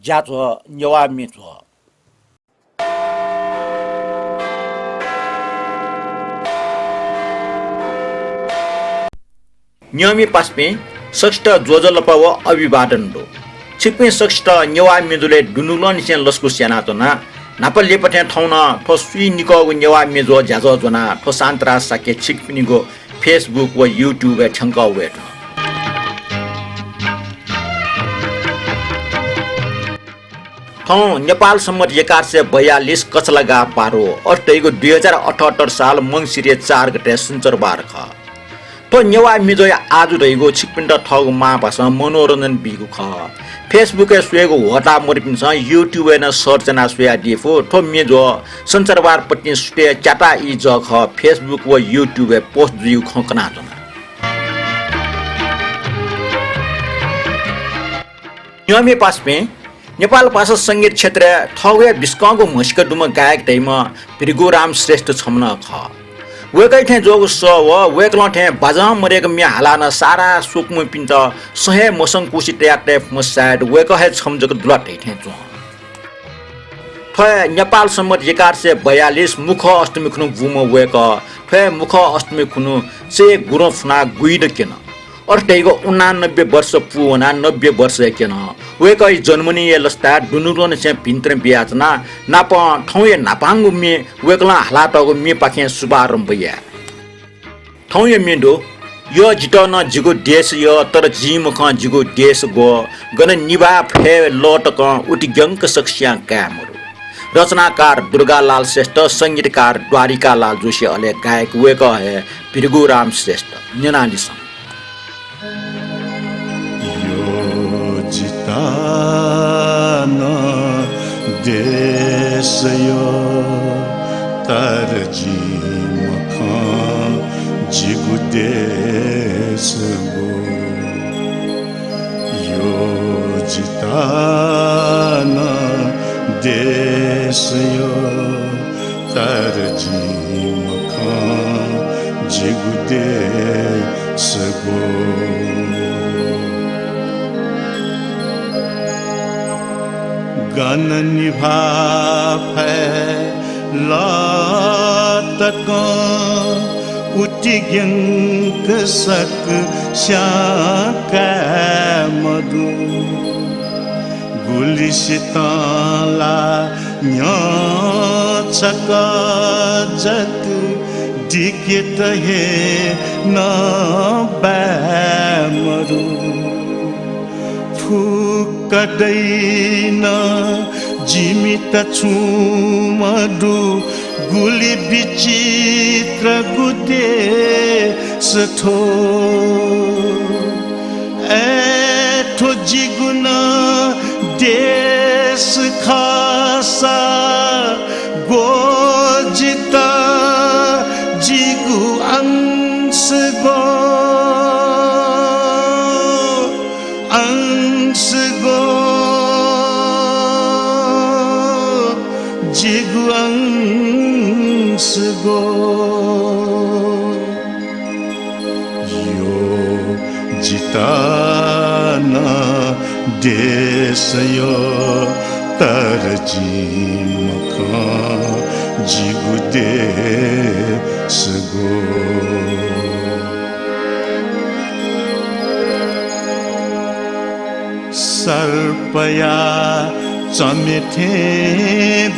加做牛蛙米做。न्यमी पास्पे सक्ष्ट जोजलप व अभिवादन दो छिप्पे सक्ष्ट नेवा मेजुले डुनुलन सेन लस्कु सेना तना नापले पठे ठौना ठो सुई निको नेवा मेजो ज्याजो जना ठो सान्त्रा साके छिकपिनिगो फेसबुक व युट्युब ठंका वेट ठौ नेपाल सम्मत 1142 कचलगा पारो अष्टैगो 2078 साल मंसिरे 4 गते सुनचरबार ख तो नेवा मिजो आज रहेको छिकपिन्ड ठग मा भाषा मनोरञ्जन बिगु ख फेसबुक सुएको होटा मरिपिन्छ युट्युब न सर्च ना सुया दिफो ठो मिजो संचारबार पट्टि सुटे चाटा इ ज ख फेसबुक व युट्युब पोस्ट दिउ ख कना जना न्यमे पासपे नेपाल भाषा संगीत क्षेत्र ठगे बिस्काको मस्क डुम गायक दैमा भृगुराम श्रेष्ठ छमना ख वेकै थे जोग स व वेकल थे बाजा मरेक मे हालान सारा सुकम पिन्त सहे मसङ कुसी ट्याटे मसाड वेक हे छमजक दुलट थे जो थ नेपाल सम्मत 1142 मुख अष्टमी खुनु गुम वेक थ मुख अष्टमी खुनु से गुरो फना गुइद केन अर्थैको 89 वर्ष पुवना 90 वर्ष केन वेकै जन्मनी लस्ता दुनुरोन से भिन्त्र बियाचना नाप ठौये नापांगु मे वेकला हलाटको मे पाखे शुभारम्भ या ठौये मेडो यो जिटन जिगो देश यो तर जिम ख जिगो देश गो गन निभा फे लटक उति गंक सक्ष्या कामरु रचनाकार दुर्गालाल श्रेष्ठ संगीतकार द्वारिका लाल जोशी अले गायक वेक हे भृगुराम श्रेष्ठ निनालिस जिताना देश यो तर जिमखा जिगु देश गो यो जिताना देश यो तर जिमखा जिगु देश गो गन निभा लतक उटिग्यंक सक श्याका मधु गुलिसिताला न्यछक जक दिकित हे न बैमरु फुकदैन जिमित छुमडु गुली विचित्र गुदे सठो एठो जिगुन देश खासा गोजित जिगु अंश गो जिगु अंश गो यो जिताना देश यो तर जिमखा जिगु देश गो सर्पया चमेथे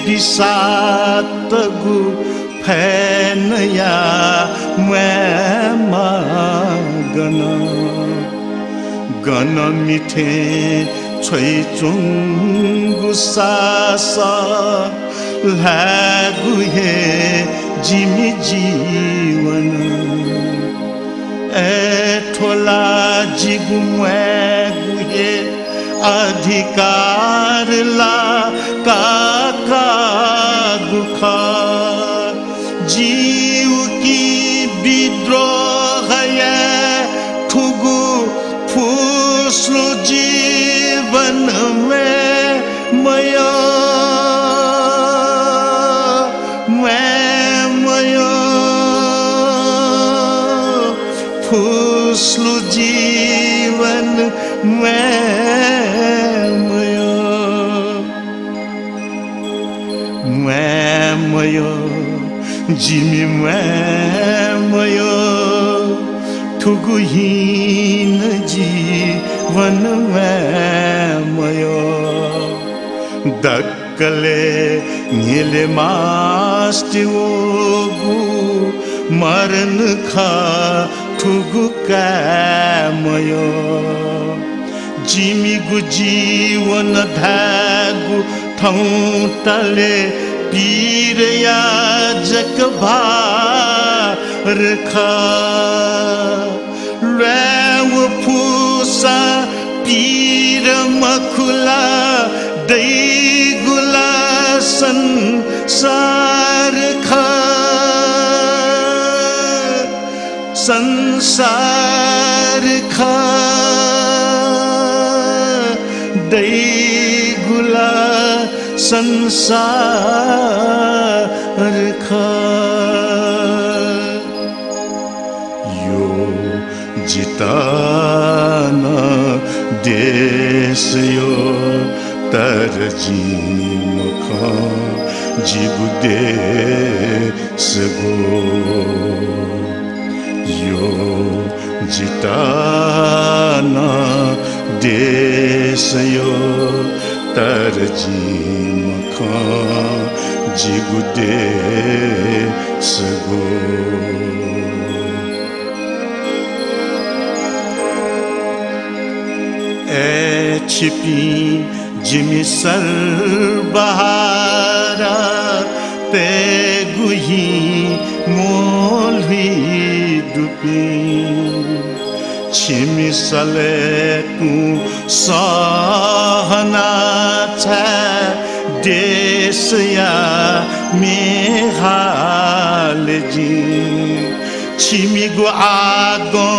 विषात गु फैनया मैं गन गन मिठे छोई चुंगु सास लागु हे जिमी जीवन ठोला जिगु गुहे अधिकार ला काका दुख जीव की विद्रोह ठुगु फुस्लो जीवन में मया फुस्लो जीवन में मयो जिमी मयो ठुगु हिन जीवन मयो दक्कले नीले मास्ति ओगु मरण खा ठुगु मयो जिमीगु जीवन धागु ठाउँ तले पीरया जक भार खा ल्याव फुसा पीर मखुला दैगुला संसार खा संसार खा दैगुला संसार खा यो जिताना देश यो तर जीमखा जीव देश गो यो जिताना देश यो तर जीमखा जीव देश गो ए छिपी जिमी सर बहारा ते गुही मोल हुई डुबी छिमी सले तू सहना छ देश या मेहाल जी छिमी गो आगो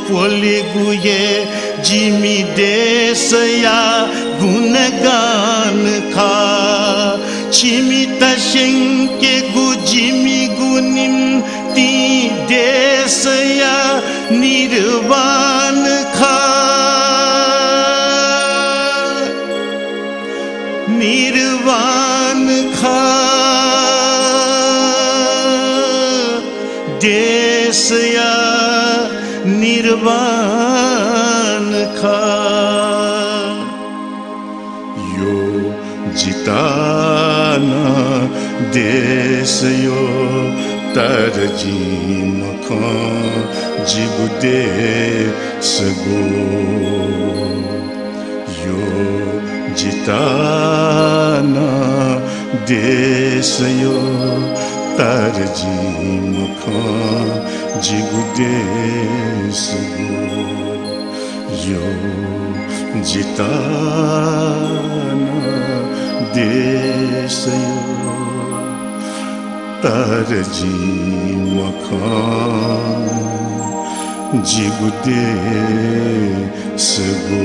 पोली गुये जिमी देश या गुणगान खा छिमी तशंके गु जिमी गुनिम ती देश या निर्वाण खा निर्वाण खा देश या निर्वाण खा यो जिताना देश यो तर जीमखा जीव देश गो यो जिताना देश यो तर जीमखा जीव देश गो यो जिताना देश यो तर जीमखा जीव देश गो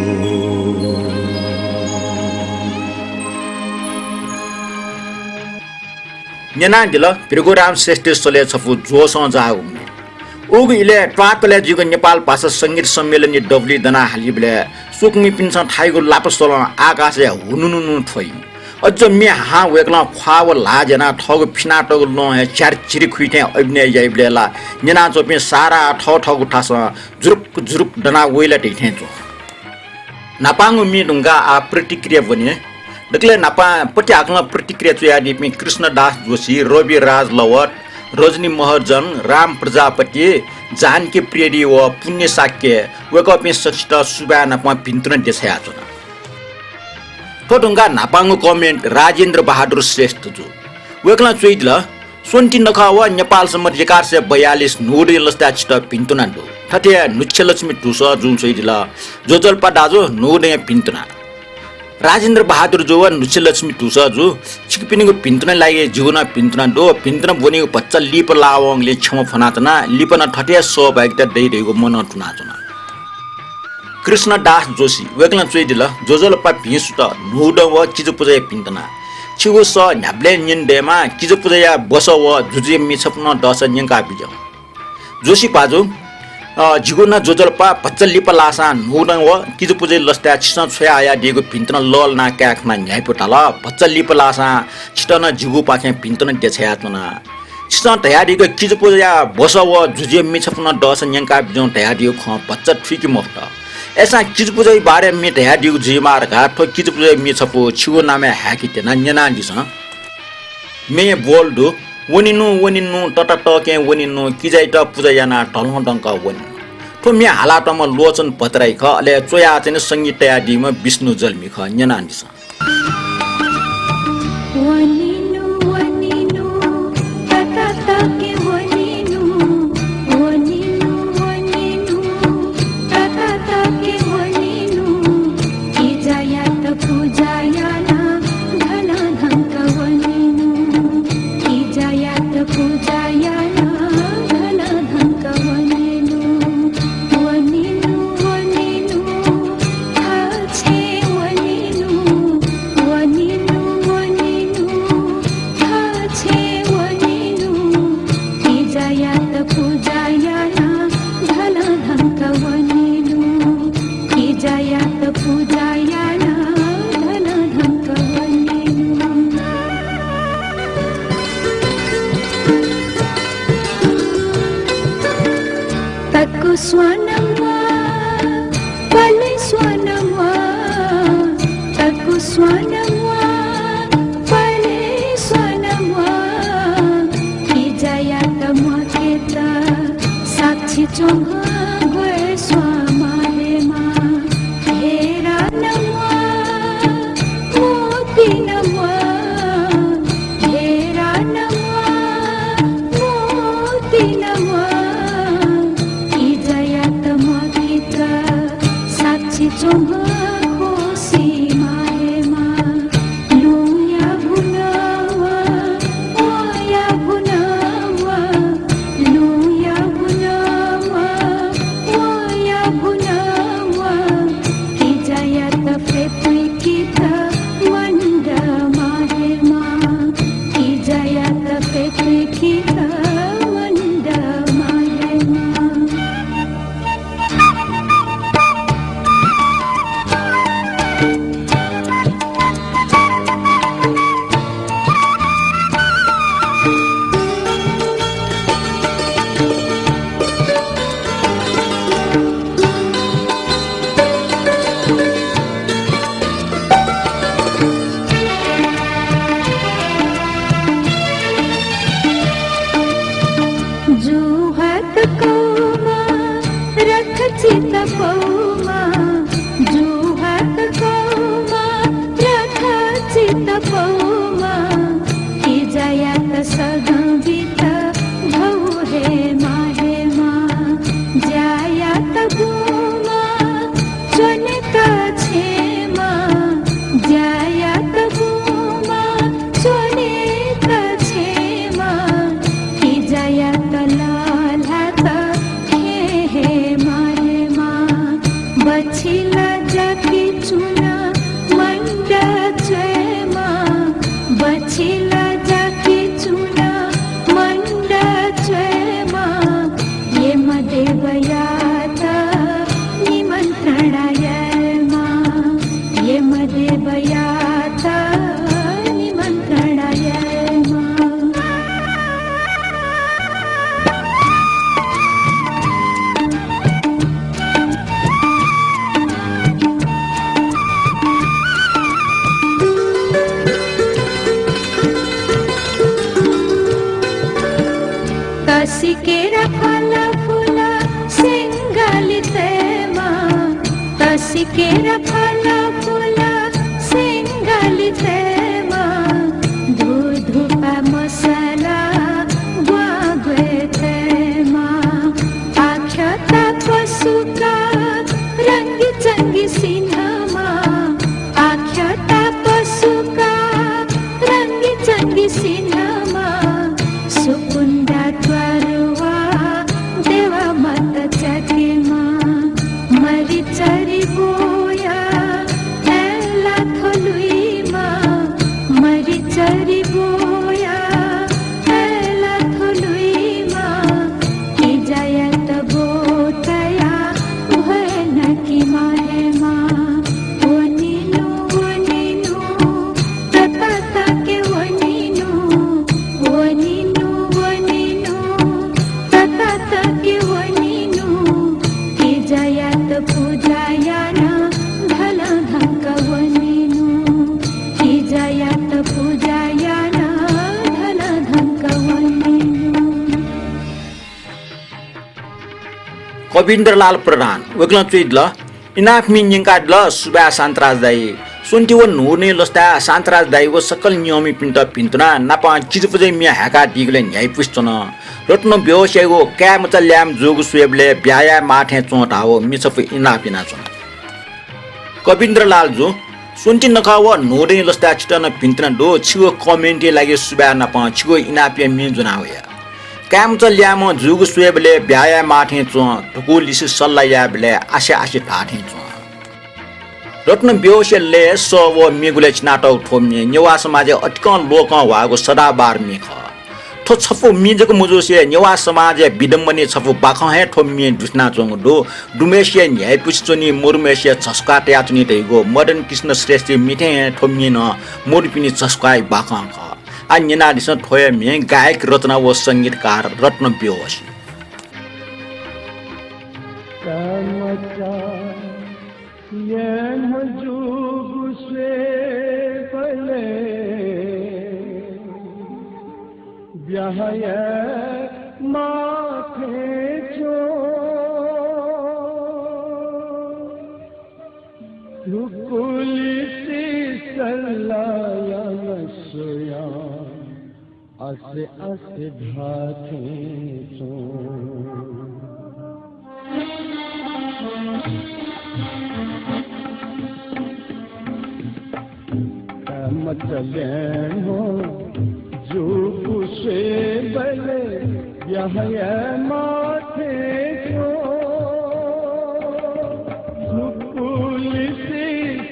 नेना दिल पिरगुराम श्रेष्ठ सोले छफु जोसँग जाऊ उगु इले ट्वातले जिगो नेपाल भाषा संगीत सम्मेलन डब्ली दना हालिबले सुकमी पिन्सन थाइगो लापसोल आकाश हुनुनुनु थोइ अझ मे हा वेकला ख्वाव लाजना ठगो फिनाटगो न चार चिरि खुइथे अभिनय जाइबलेला नेना चोपे सारा ठगो ठास जुरुक दना वेला टेथे जो नापाङु मी ढुंगा आ प्रतिक्रिया बने दक्ले नापा पति आकला प्रतिक्रिया चुयादि पे कृष्णदास जोशी रवि राज लवट रजनी महर्जन राम प्रजापति जानकी प्रियदी व पुण्य साक्य वेकपे सचित सुबा नापा भिन्त्र देशया छ ठोडुंगा नापाङु कमेन्ट राजेन्द्र बहादुर श्रेष्ठ जो वेकला चुइदल सोन्टी नखाव नेपाल सम्म 1142 नोडे लस्ता छिट भिन्तुना दो थथे नुच्छलक्ष्मी टुस जुन चुइदल जोजलपा दाजो नोडे भिन्तुना राजेन्द्र बहादुर जो नुच्छलक्ष्मी टुस जो छिकपिनीको भिन्तुना लागि जीवना भिन्तुना दो भिन्तुना बोनेको बच्चा लिप लावङले क्षम फनातना लिपना ठटे सहभागिता दैरहेको मन टुनाचना कृष्णदास जोशी वेकला चुइदिल जोजलपा भिसु त नुड व किजु पूजा भिन्तना छिगु स न्याब्ले निन्डेमा किजु पूजा बस व जुजे मिछप्न दस न्यंका बिज जोशी पाजु जिगुना जोजलपा पच्चल्लिपा लासा नुन व किजु पुजे लस्ता छिसन छोया आया दिएको भिन्तन लल ना क्याखमा न्यायपुटा ल पच्चल्लिपा लासा छिटन जिगु पाखे भिन्तन देछया तुना छिसन तयारीको किजु पुजे या बस व जुजे मिछपुन दस न्याङका बिजौ तयारीको ख पच्च ठिकी मफ्त ऐसा किजु पुजे बारे मे तयारीको जिमार घाट किजु पुजे मिछपु छिगु नामे ह्याकी तेना न्याना दिस मे बोल्डु वनिनु टटटके वनिनु किजाइ त पुजयाना ढलङ डङ्क वनिनु ठो मे हालाटमा लोचन पत्राइ ख अले चोया चाहिँ संगीत तयारीमा विष्णु जल्मी ख न्याना दिस वनिनु टटटके वनिनु टटटके वनिनु किजाया त पुजायाना ढल ढङ्क वनिनु किजाया त पुजायाना ढल ढङ्क वनिनु हाछे वनिनु हाछे वनिनु किजाया त पुजायाना ढल ढङ्क वनिनु किजाया त पुजायाना ढल ढङ्क वनिनु तक्कु स्वनम्वा पले स्वनम्वा तक्कु स्वनम्वा पले स्वनम्वा किजाया त मकेत साक्षी चोङ गए स्वामालेमा हेरा नम्वा मोती नम्वा हेरा नम्वा मोती नम्वा किजाया त मकेत साक्षी चोङ खोसी मालेमा लुया भुनावा ओया भुनावा लुया भुनावा ओया भुनावा किजाया त फेतुइ कित वन्द मालेमा किजाया त फेतुइ कित वन्द मालेमा जुहात कौमा रथ चित पौमा जुहात कौमा रथ चित पौमा किजाया त सगवित भौ हेमा हेमा जाया त गुमा चनेका छेमा जाया त गुमा चनेका छेमा किजाया त लाला त हे मारेमा बछिला जाकी चुना मण्डा चेमा बछिला जाकी चुना मण्डा चेमा ये मदेवया त निमन्त्रणायमा ये मदेवया त निमन्त्रणायमा तसिकेरा फला फुला सिंगालितेमा तसिकेरा फला फुला सिंगालितेमा धुधुपा मसला ग्वागेतेमा आख्याता पशुका रङ्गी चङ्गी सिन्हामा आख्याता पशुका रङ्गी चङ्गी सिन्हामा सुकुन्दा द्वारवा देवा मत चकेमा मरिचरी गोया एला थलुइमा कविन्द्रलाल प्रधान वेगळं चुइदल इनाफ मिन्जिङकाडल सुबा शान्तराज दाई सुन्टिव नुर्ने लस्ता शान्तराज दाई व सकल नियमी पिन्तुना नापा चिजपजै मिया ह्याका दिगले न्याय पुस्तन रत्न व्यवसायको क्यामचा ल्याम जोग सुएबले ब्याया माठे चोट हाव मिसफ इनापिना छन् कविन्द्रलाल जो सुन्टी नखाव नुर्ने लस्ता छिटन पिन्तुना दो छिगो कमेन्टी लागि सुबा नापा छिगो इनापिया मिजुना होया क्यामचा ल्याम जोग सुएबले ब्याया माठे चो टुकु लिसि सल्ला याबले आशे ठाठे चो रत्न व्यवसायले सव मेगुले नाटक ठोम्ने नेवा समाज अटकन लोक वागो सदाबार मेख थो छफु मिजको मुजोसे नेवा समाज विडम्बने छफु बाख हे ठोम्ने दुस्ना चोङ दो डुमेसिया न्याय पुछचोनी मुरमेसिया छस्का ट्याचुनी तेगो मदन कृष्ण श्रेष्ठ मिठे ठोम्ने न मोरपिनी छस्काई बाख ख आ निनादिस ठोय मे गायक रत्न व संगीतकार रत्न व्यवसाय ब्याहय माथे चो पुलिसी सल्लाया नसया असे धाथे चो मतलेन हो जो पुसे बले यह माथे को पुलिसी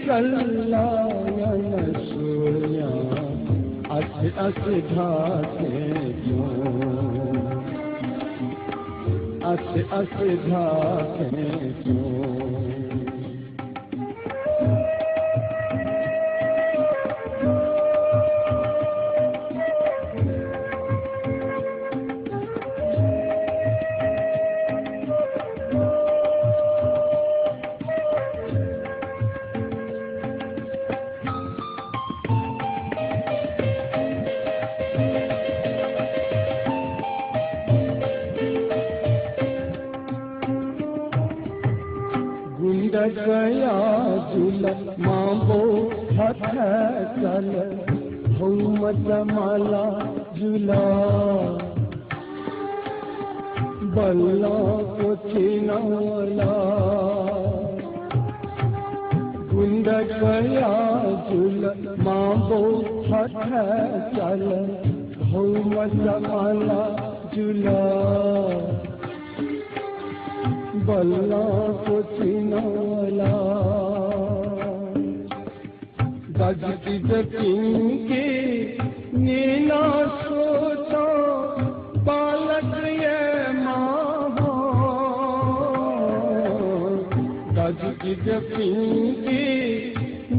सल्लाया नसया असे धाथे क्यों असे धाथे क्यों गया जुल मांबो हथ चल हुमत माला जुला बल्ला को चिनाला गुंड गया जुल मांबो हथ चल हुमत माला जुला बल्ला को चिनाला गजती जतिंके नीला सोचा बालक ये माँ गजती जतिंके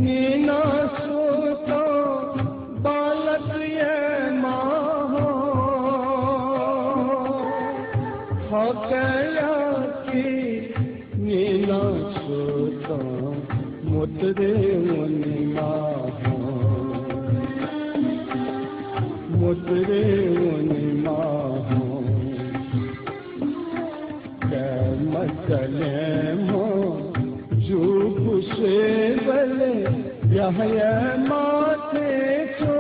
नीला सोचा बालक ये माँ गया नीला सोता मुतरे मुनिमा मुतरे मुनिमा मचले मो जो पुसे बले यह माथे चो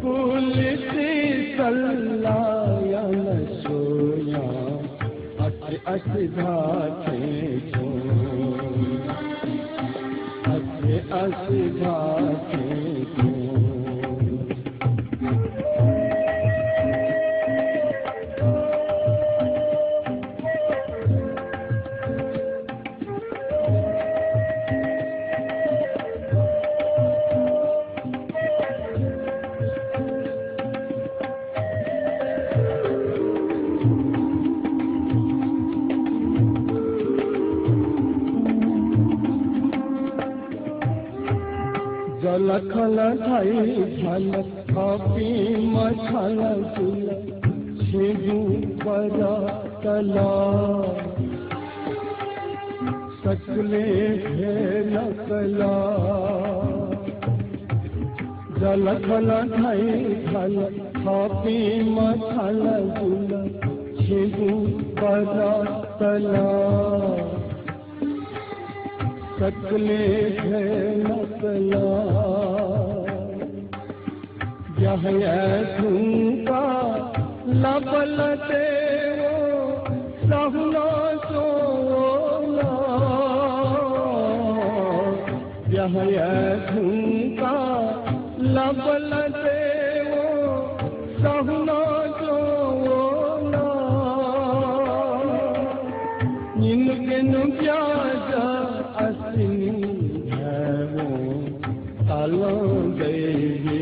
पुलिसी सल्लाया न सोया असे धाथे चो असे धाथे चो लखल थाई झल खापी मछल जुल छिदू बजा तला सकले नकला जलखल थाई झल खापी मछल जुल छिगु परा तला सकले है नकला यह झुमका लबल देवो सहुना सोना यह झुमका लबल देवो सहुना सोना इनके नुब्याज असनी है वो तालो देवी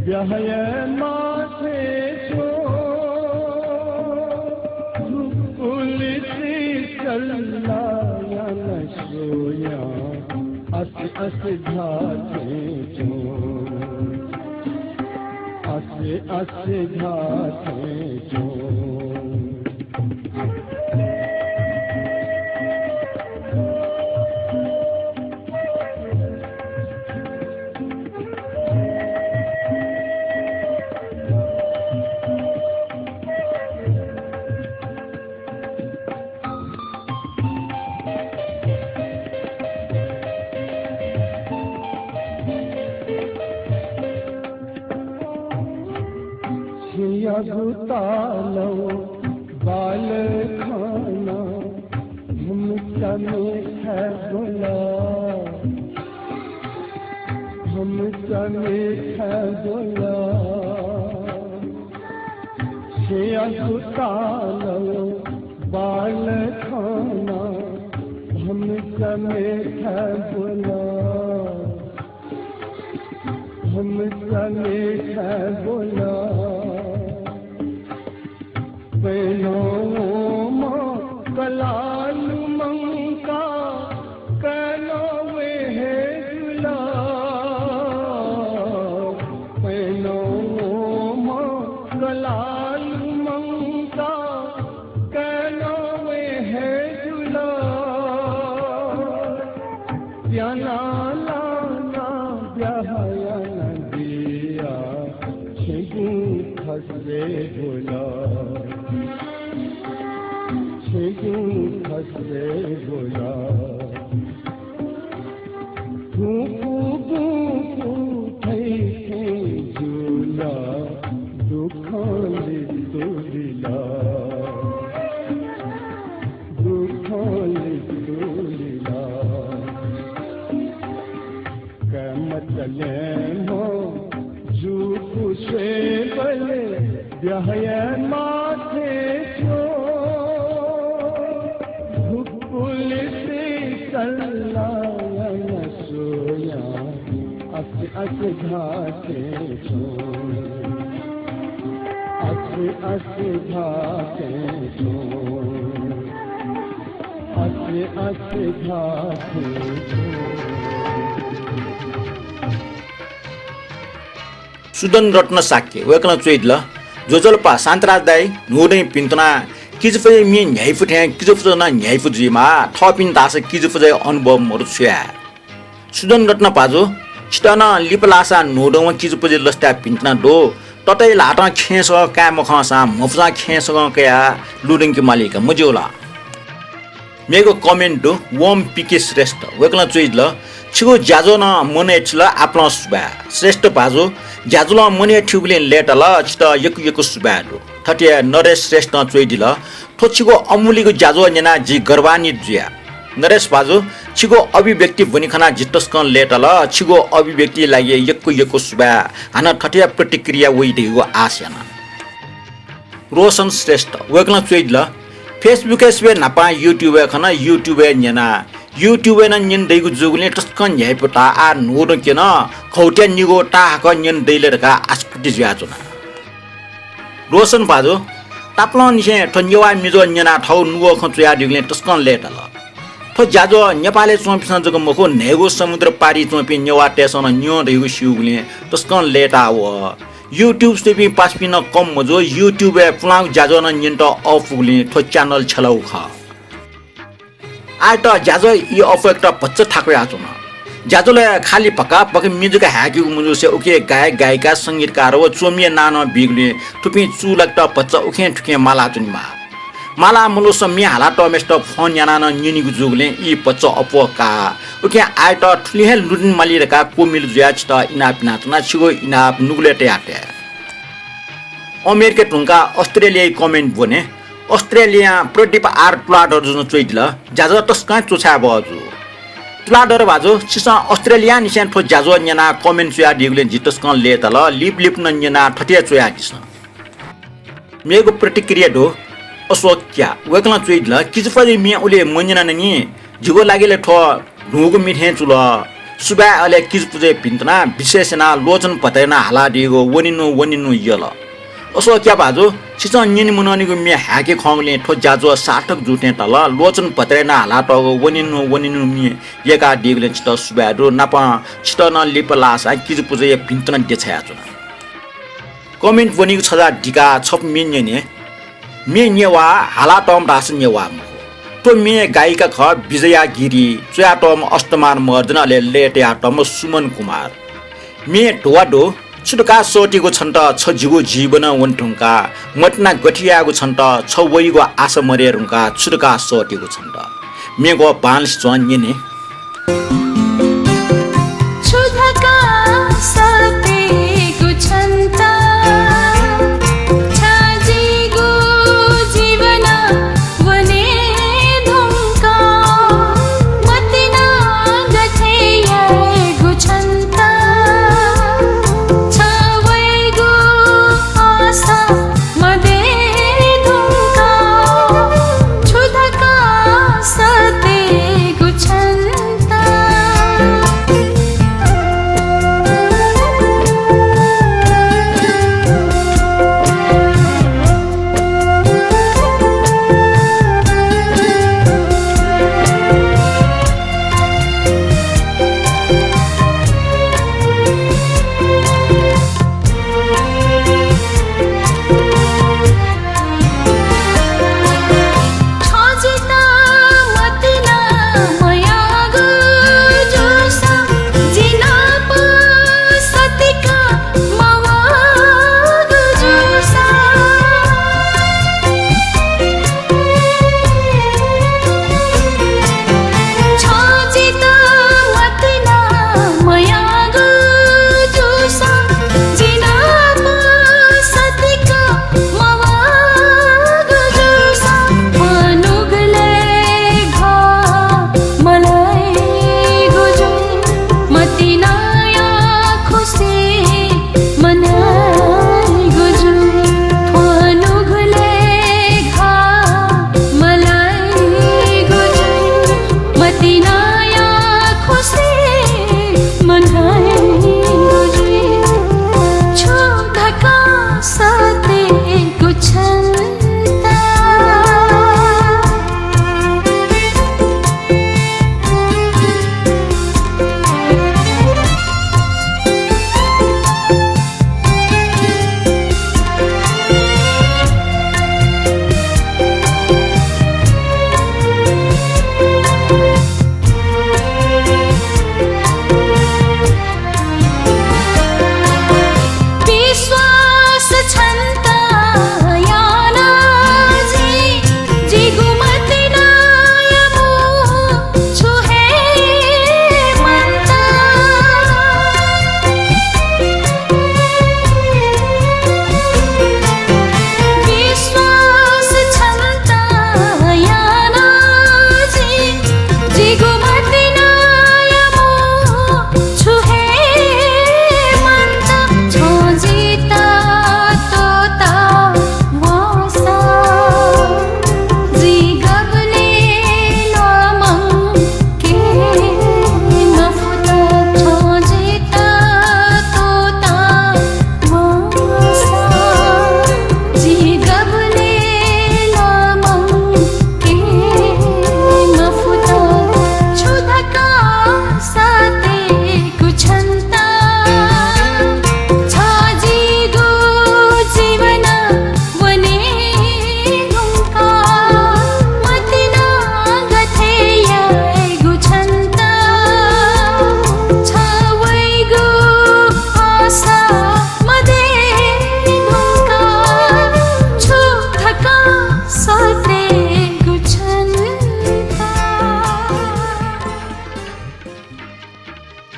ब्याह माथे छो पुलिस चलाया न सोया अस घाटे छो अस घाटे छो तालो बाल खाना हम में है बोला हम में है बोला तालो बाल खाना हम में है बोला हम में है बोला पेनो कलाल मंका कलो वे है जुला पेनो कलाल मंका कलो वे है जुला प्याला लाना ब्याहया नदिया छिगु खसरे बोला खसरे बोला झूला दुखाली तुला कमतले हो झूठू से बले ब्याह माथे छो चलाया न सोया अस घाटे छो अस घाटे छो अस घाटे छो सुदन रत्न साक्य वेकन चोइदल जोजलपा शान्तराज दाई नुडै पिन्तना किजफे मि न्याइफुठ्या किजफुज न न्याइफुजिमा थपिन दास किजफुज अनुभव मरुछ्या सुदन रत्न पाजो छिटन लिपलासा नोडव किजफुज लस्ता पिन्तना दो ततै लाटा खेस का मखसा मफजा खेस कया लुडिङ कि मालिक मजोला मेगो कमेन्ट वम पिके श्रेष्ठ वेकन चोइदल छिगो ज्याजो न मने छल आफ्नो सुबा श्रेष्ठ पाजो ज्याजुल मने ठुगले लेटल छिट यकु सुबा दो थटिया नरेश श्रेष्ठ चोइदिल ठोछिगो अमुलीको ज्याजो नेना जी गर्वानी जुया नरेश बाजु छिगो अभिव्यक्ति भनिखना जितस्कन लेटल छिगो अभिव्यक्ति लागि यकु सुबा हाना थटिया प्रतिक्रिया वइदिगो आस्याना रोशन श्रेष्ठ वेकन चोइदिल फेसबुक एसबे नापा युट्युब खना युट्युब नेना युट्युब न निन दैगु जुगले टस्कन झ्याइपटा आ नोर केन खौट्या निगो टाक निन दैलेरका आस्कुति ज्याजुना रोशन बाजु ताप्लो निसे ठन्यवा मिजो नेना ठौ नुगो खचुया दिगले टस्कन लेटल थो ज्याजो नेपाली चोपिसन जग मखो नेगो समुद्र पारी चोपि नेवा टेसन न्यो दैगु सिउगले टस्कन लेटा व YouTube से भी पास भी न कम मजो YouTube है पुलाव जाजो न निंटो ऑफ गुली थो चैनल छलाउ खा आइटा जाजो ये ऑफ एक पच्चा ठाकवे आजो न जाजोले खाली पका पके म्युजिक ह्याकी मुजो से ओके गायक गायिका संगीतकार वो चोमिया नानो बिगले टुपी चु लगता पच्चा ओके ठुके माला चुनिमा माला मुलो सम्मी हाला टमेस्ट फोन याना न निनिगु जुगले ई पच्चा अपो का ओके आइटा ठुली हे लुडिन मालिरका कोमिल ज्याच त इनाप नातना छिगो इनाप नुगलेटे आटे अमेरिका टुंका अस्ट्रेलियाई कमेन्ट बने अस्ट्रेलिया प्रदीप आर प्लाडर जुन चोइदिल जाजो तस्का चोछा बजु प्लाडर बाजो सिसा अस्ट्रेलिया निसेन ठो जाजो न्याना कमेन्ट सुया दिगले जितस्कन ले तल लिप लिप न न्याना ठटिया चोया दिस मेगो प्रतिक्रिया दो असोक्या वेकला चोइदिल किजफदि मिया उले मन्यना ननि जिगो लागेले ठो ढुगो मिठे चुल सुबा अले किज पुजे पिन्तना विशेषना लोचन पतैना हाला दिगो वनिनु यल असो क्या बाजो सिसा निनि मुननिगु मिया ह्याके खंगले ठो जाजो साटक जुटे तल लोचन पतैना हाला टगो वनिनु मिया येका दिगले छिट सुबा दो नापा छिट न लिपलासा किज पुजे पिन्तना देछया छ कमेन्ट वनिगु छदा डिका छप मिन्यने मेन्यवा हाला टम रास नेवा तो मे गायिका ख विजया गिरी चयाटम अष्टमान मर्दनले लेटे आटम सुमन कुमार मे ढोवाडो छुटका सोटीको छन्त छ जिगो जीवन वन्ठुङका मटना गठियाको छन्त छ वइगो आशा मरेरुङका छुटका सोटीको छन्त मेगो बान्स जन्यने छुटका सतेको छन्त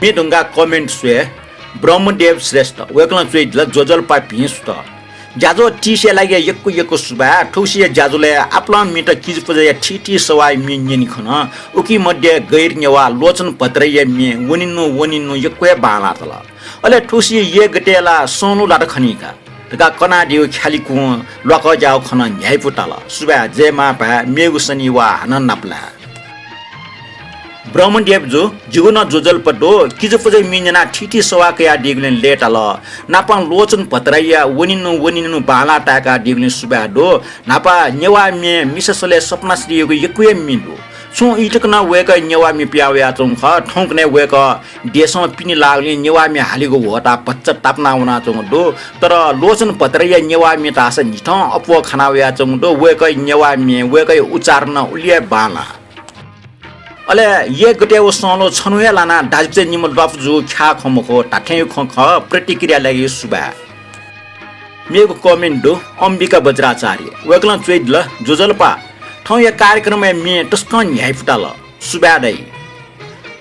मी ढुङ्गा कमेन्ट स्वे ब्रह्मदेव श्रेष्ठ वेकल चुइला जोजलपा भिस्ट जाजो टिसे लागे यक्कु सुबा ठौसिए जाजुले आपला मिट किज पजे ठिठी सवाई मि निनि खन उकी मध्ये गैर नेवा लोचन पत्रय मि वनिनु यक्कुए बाला तल अले ठौसिए ये गटेला सोनु लाट खनिका तका कना दिउ ख्यालिकु लक जाउ खन न्याय पुटाल सुबा जेमा भा मेगु सनी वा हन नाप्ला ब्रह्मदेव जो जीवन जोजल पटो किज पजे मिजना ठिठी सवा कया दिगले लेटाल नापा लोचन पत्रैया वनिनु बाला टाका दिगले सुबाडो नापा नेवा मे मिससले सपना श्रीको यकुए मिन्दो सो इटकना वेक नेवा मे प्याव्या चों ख ठौकने वेक देशमा पिनि लाग्ने नेवा मे हालिको होता पच्च तापना उना चों दो तर लोचन पत्रैया नेवा मे तास निठ अपो खानाव्या चों दो वेक नेवा मे वेक उच्चारण उलिए बाला अले ये गटे वो सोलो छनुया लाना दाजते निमल लफजु ख्या खमको टाठे ख प्रतिक्रिया लागि सुबा मेको कमेन्ट दो अम्बिका बज्राचार्य वेकलन चुइदल जोजलपा ठौ या कार्यक्रममा मे टस्कन न्याय फुटाल सुबा दै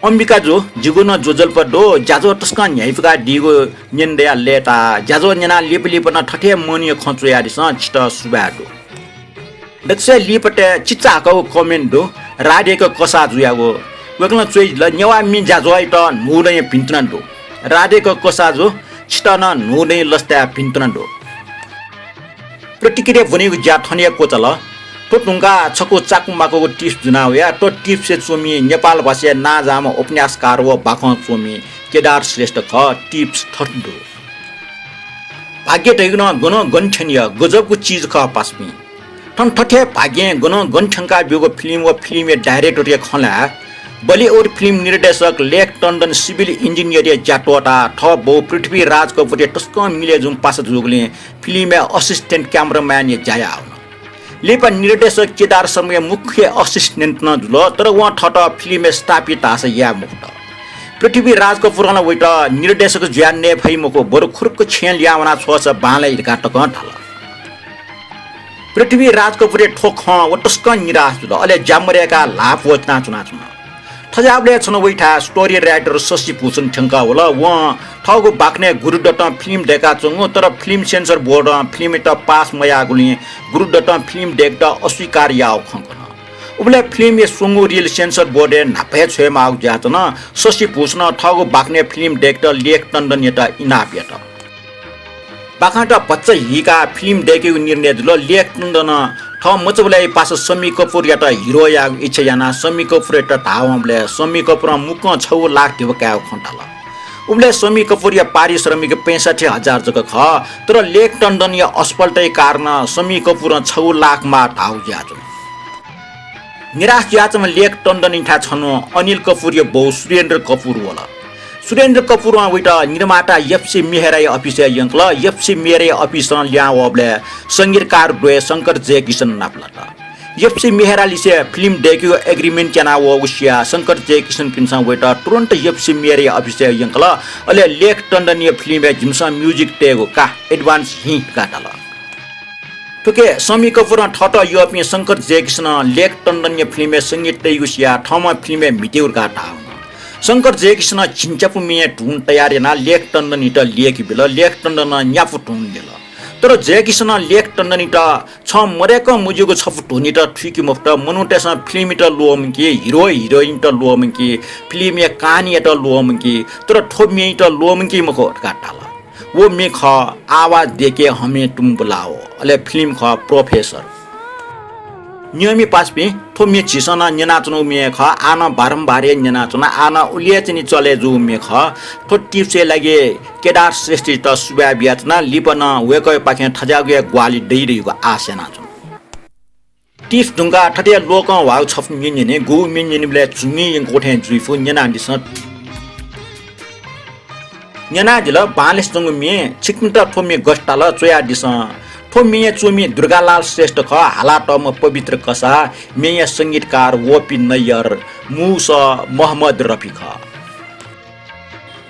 अम्बिका जो जिगुन जोजलपा दो जाजो टस्कन न्याय फुका दिगो निन्दया लेटा जाजो नेना लिपलिपन ठठे मनिय खचुया दिस छिट सुबा दो दक्ष लिपटे चिचाको कमेन्ट दो राडेको कसा जुयागो वेकल चुइल नेवा मि जाजोइ त नुडे पिन्तनदो राडेको कसा जो छिटन नुडे लस्ता पिन्तनदो प्रतिक्रिया बनेको ज्या थनिया कोचल तो टुङ्गा छको चाकुमाको टिप्स जुनावया तो टिप्स से चोमी नेपाल भाषा नाजाम उपन्यासकार व बाख चोमी केदार श्रेष्ठ ख टिप्स थर्दो भाग्य दैगन गन गन्ठनिय गजबको चीज ख पास्मी ठन ठठे भाग्य गन गन्ठंका बिगो फिल्म व फिल्म डाइरेक्टर या खला बलिउड फिल्म निर्देशक लेख टन्डन सिभिल इन्जिनियर जाटोटा ठ बो पृथ्वी राज कपूर टस्क मिले जुम पास जुगले फिल्म असिस्टेन्ट क्यामेराम्यान या जाया लेपा निर्देशक केदार शर्मा मुख्य असिस्टेन्ट न जुल तर वहाँ ठट फिल्म स्थापित आस या मुक्त पृथ्वी राज कपूर न वइट निर्देशक ज्यान ने भई मको बरु खुर्क छेन ल्यावना छोस बाले इरकाटक ढल पृथ्वी राज कपूर ठोक व टस्क निराश जुल अले जामरेका लाभ वचना चुना चुना थजाबले छन वइठा स्टोरी राइटर शशि भूषण ठंका होला व ठगु बाक्ने गुरुडट फिल्म देखा चंगो तर फिल्म सेन्सर बोर्ड फिल्म त पास मया गुली गुरुडट फिल्म देखदा अस्वीकार याव खंकन उबले फिल्म ये सुंगु रियल सेन्सर बोर्ड नापे छे माउ जातन शशि भूषण ठगु बाक्ने फिल्म देखदा लेख टन्डन यता इनापियत बाखाटा बच्चा हिका फिल्म देखेको निर्णय जुल लेख टन्डन ठ मचबले पास समी कपूर याटा हिरो या इच्छा याना समी कपूर याटा धावमले समी कपूर मुक 6 लाख दिव काउ खन्टाल उबले समी कपूर या पारिश्रमिक 65,000 जक ख तर लेख टन्डन या अस्पल्टै कारण समी कपूर 6 लाख मा धाउ ज्याजो निराश ज्याचम लेख टन्डन इठा छनु अनिल कपूर या बौ सुरेन्द्र कपूर होला सुरेन्द्र कपूर वइटा निर्माता एफसी मेहराई अफिस यंकल एफसी मेहराई अफिस ल्यावबले संगीतकार द्वय शंकर जयकिशन नाप्लाटा एफसी मेहराली से फिल्म देखियो एग्रीमेंट केना व उसिया शंकर जयकिशन पिनसा वइटा तुरंत एफसी मेहराई अफिस यंकल अले लेख टन्डन फिल्म जिमसा म्युजिक टेगो का एडवान्स हि काटल तुके समी कपूर ठट यो शंकर जयकिशन लेख टन्डन फिल्म संगीत टेगुसिया ठमा फिल्म मिटेउर काटा शंकर जयकिशन चिन्चापु मिया टुन तयार ना लेख टन्डन इट लेख बिल लेख टन्डन न्याफु टुन दिल तर जयकिशन लेख टन्डन इट छ मरेक मुजुको छफु टुन इट ठिकी मुफ्त मनुटेस फिल्म इट लोम कि हिरो हिरोइन त लोम कि फिल्म या कहानी इट लोम कि तर ठोमी इट लोम कि मको काटाल वो मे ख आवाज देके हमें तुम बुलाओ अले फिल्म ख प्रोफेसर नियमी पासपी थो मे छिसना नेनाचनो मे ख आना बारम्बार नेनाचना आना उलिया चिनी चले जु मे ख थो टिप्स लागे केदार श्रेष्ठ त सुबा बियाचना लिपन वेक पाखे ठजागे ग्वाली दैरिको आसेना छु टिप्स ढुंगा ठटे लोक वाउ छफ मिनिने गु मिनिनेले चुनी गोठे जुइफु नेना दिस नेना दिल बालेस जंगु मे छिकमिटा थो मे गस्टाल चोया दिस थो मेय चोमी दुर्गालाल श्रेष्ठ ख हालाटम पवित्र कसा मेय संगीतकार वपी नैयर मुस मोहम्मद रफी ख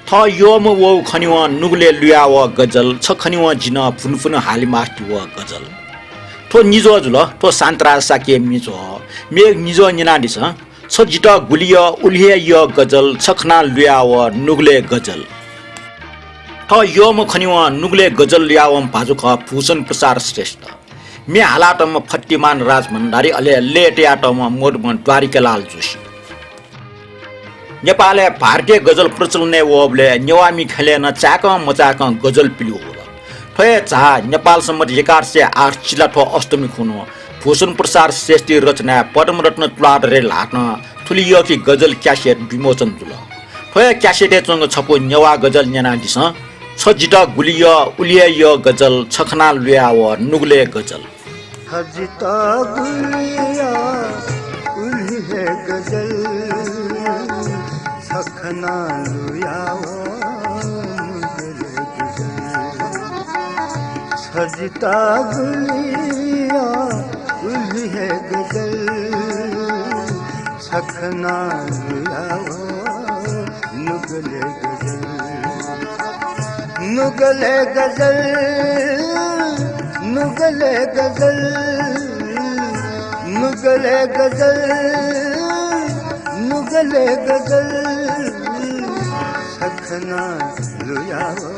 थ योम वो खनिवा नुगले लुया व गजल छ खनिवा जिन फुनफुन हालिमास्टी व गजल थो निजो जुल थो सान्तरा साके मिजो मे निजो निना दिस सजिट गुलिय उल्हेय गजल छखना लुयाव नुगले गजल थ योम खनिव नुगले गजल ल्यावम भाजुख भूषण प्रसाद श्रेष्ठ मे हालाटम फट्टिमान राज भण्डारी अले लेट्याटम मोडमन द्वारिकालाल जोशी नेपालले भारतीय गजल प्रचलन वबले नेवामी खेलेन चाक मचाक गजल पिल्यो हो फे चा नेपाल सम्मत 1108 चिलाठो अष्टमी खुनो भूषण प्रसाद श्रेष्ठ रचना पद्मरत्न तुलाट रे लाट्न थुलियो कि गजल क्यासेट विमोचन तुल फे क्यासेटे चंग छपो नेवा गजल न्याना दिस सजिट गुलिय उलिय गजल छखना लुयाव नुगले गजल सजिट गुलिय उलिय गजल छखना लुयाव सजिता गुलिया उल्हे गजल छखना लुयाओ नुगले गजल नुगले गजल नुगले गजल नुगले गजल नुगले गजल छखना लुयाओ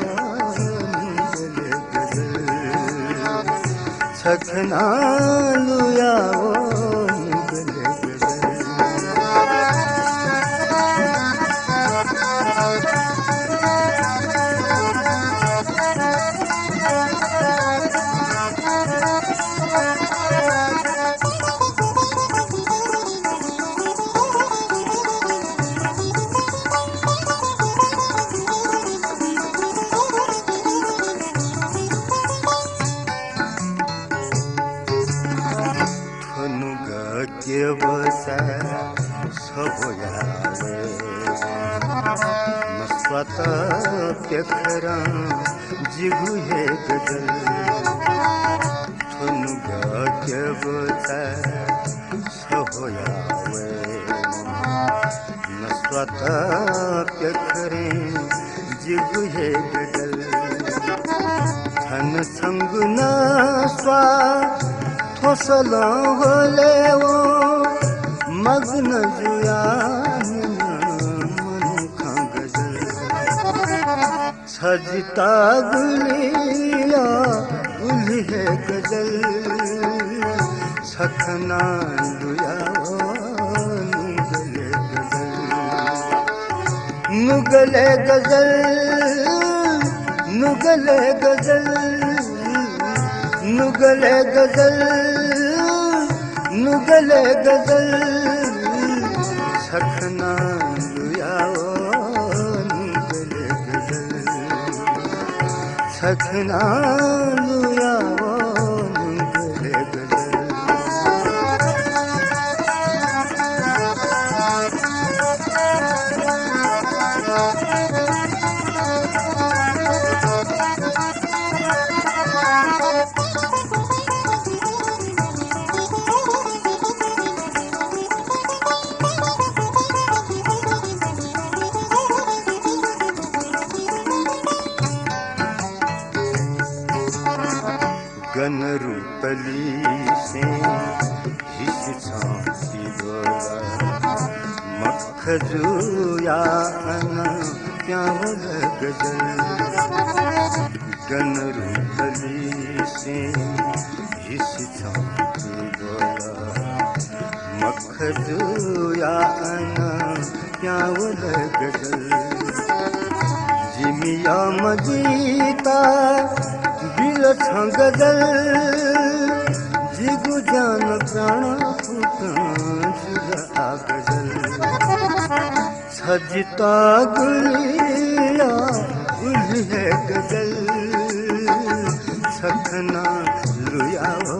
छखना लुयाओ नुगले गजल प्यखरा जिगु है गजल थुनुगा के बता सहोयावे नस्वता प्यखरे जिगु है गजल धन संगुना स्वा थोसला होले वो मग्न जुया सजिता गुलिया उल्हे गजल छखना लुयाओ नुगले गजल नुगले गजल नुगले गजल नुगले गजल छखना लुयाओ छखना लुयाओ नुगले गजल गन रूपली से हिस छाती बोला मखजुया अना प्यावल गजल गन रूपली से हिस छाती बोला मखजुया अना प्यावल गजल जिमिया मजीता गजल जिगु जान प्राण फुटा गजल सजिता गुलिया उल्हे गजल छखना लुयाओ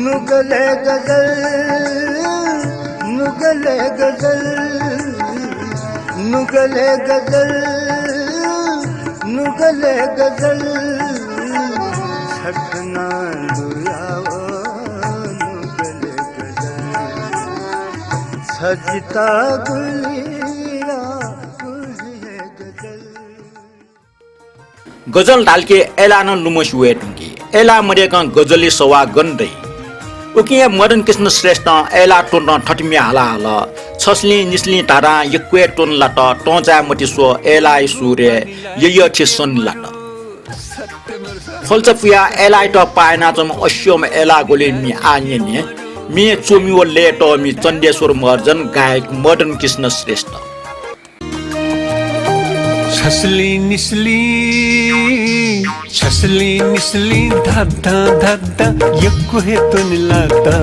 नुगले गजल नुगले गजल नुगले गजल नुगले गजल छखना लुयाओ नुगले गजल सजिता गुलिया उल्हे गजल गजल ढाल्के एला न लुमस वे टुंकी एला मरेका गजली सवा गन्दै उकिया मदन कृष्ण श्रेष्ठ एला टोन ठटमी हाला हाला छसली निस्ली तारा यक्वे टोन लाट टोजा मटिसो एला सूर्य यय छिसन लाट फलचपुया एला ट पायना जम अस्योम एला गोले मी आन्यने मी चोमिओ लेट मी चण्डेश्वर मर्जन गायक मदन कृष्ण श्रेष्ठ छसली निस्ली धाधा धाधा यक्को हे तुनिलाता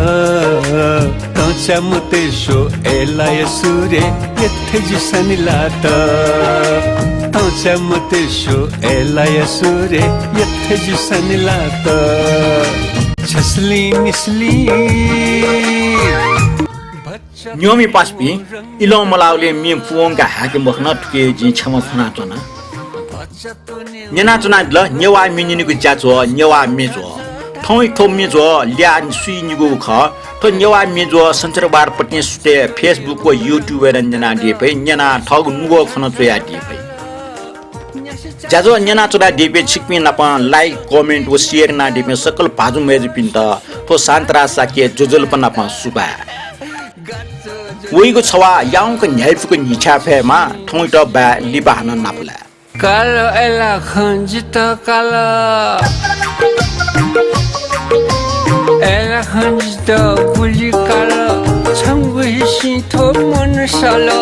कांचा मुतेशो एलाय सूर्य यथे जिसनिलाता कांचा मुतेशो एलाय सूर्य यथे जिसनिलाता छसली निस्ली न्योमी पासपी इलो मलाउले मी पुओंगा हाके मखना टके जि छम फना चना नेना चना ल नेवा मिनिनिगु जाचो नेवा मेजो ठौइ ठौ मेजो ल्यान सुइ निगु ख तो नेवा मेजो संचरबार पट्ने सुते फेसबुक को युट्युब रंजना दिपे नेना ठग नुगो खन चोया दिपे जाजो नेना चोदा दिपे छिकपि नपा लाइक कमेन्ट व शेयर ना दिपे सकल भाजु मेज पिन्त तो सान्तरा साके जोजल पना पा सुबा वइगो छवा याउको न्याइफुको निछा फेमा ठौइट बा लिबाहन नापला कालो एला खंजित कालो एला खंजित बुली कालो छंगु हिसी थो मन सालो